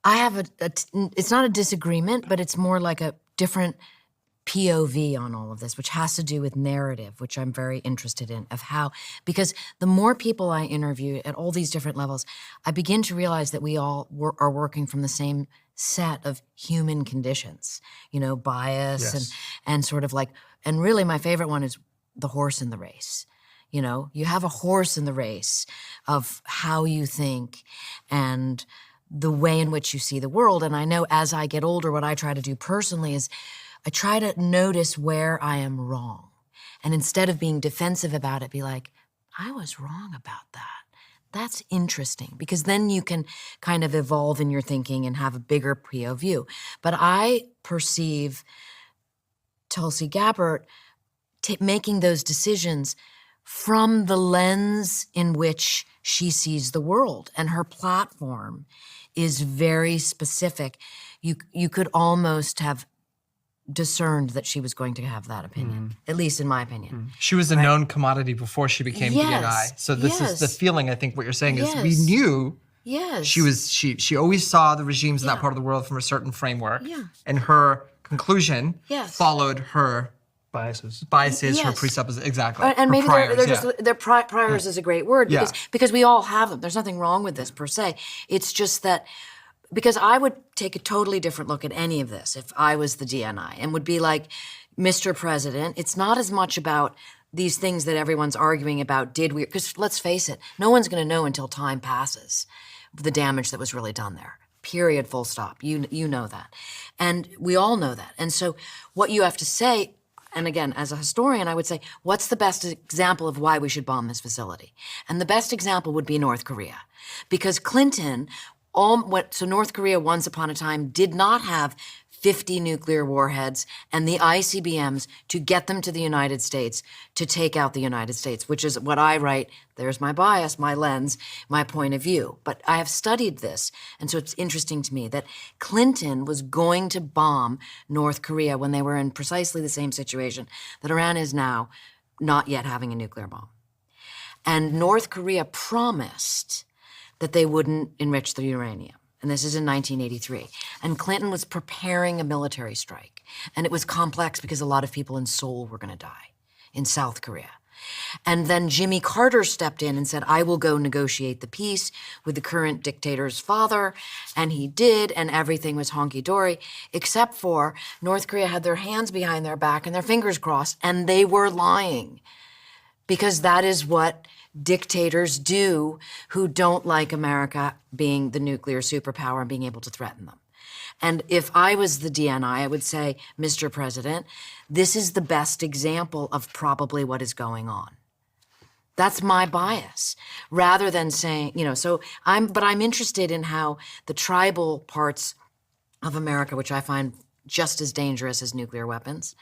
I have it's not a disagreement, but it's more like a different POV on all of this, which has to do with narrative, which I'm very interested in, of how, because the more people I interview at all these different levels, I begin to realize that we all are working from the same set of human conditions, bias and sort of like, and really my favorite one is the horse in the race. You have a horse in the race of how you think and the way in which you see the world. And I know as I get older, what I try to do personally is I try to notice where I am wrong. And instead of being defensive about it, be like, I was wrong about that. That's interesting, because then you can kind of evolve in your thinking and have a bigger POV. But I perceive Tulsi Gabbard making those decisions from the lens in which she sees the world. And her platform is very specific. You could almost have discerned that she was going to have that opinion, at least in my opinion. She was a known commodity before she became DNI. So this is the feeling, I think what you're saying is we knew she always saw the regimes in that part of the world from a certain framework. And her conclusion followed her biases, her presuppositions, exactly. And maybe priors is a great word because we all have them. There's nothing wrong with this per se. It's just that because I would take a totally different look at any of this if I was the DNI and would be like, Mr. President, it's not as much about these things that everyone's arguing about, because let's face it, no one's gonna know until time passes the damage that was really done there. Period, full stop. You know that. And we all know that. And so what you have to say, and again, as a historian, I would say, what's the best example of why we should bomb this facility? And the best example would be North Korea. Because Clinton, so North Korea once upon a time did not have 50 nuclear warheads and the ICBMs to get them to the United States to take out the United States, which is what I write. There's my bias, my lens, my point of view. But I have studied this, and so it's interesting to me that Clinton was going to bomb North Korea when they were in precisely the same situation that Iran is now, not yet having a nuclear bomb. And North Korea promised that they wouldn't enrich the uranium. And this is in 1983. And Clinton was preparing a military strike. And it was complex because a lot of people in Seoul were gonna die, in South Korea. And then Jimmy Carter stepped in and said, I will go negotiate the peace with the current dictator's father. And he did, and everything was honky-dory, except for North Korea had their hands behind their back and their fingers crossed, and they were lying. Because that is what dictators do who don't like America being the nuclear superpower and being able to threaten them. And if I was the DNI, I would say, Mr. President, this is the best example of probably what is going on. That's my bias, rather than saying, but I'm interested in how the tribal parts of America, which I find just as dangerous as nuclear weapons,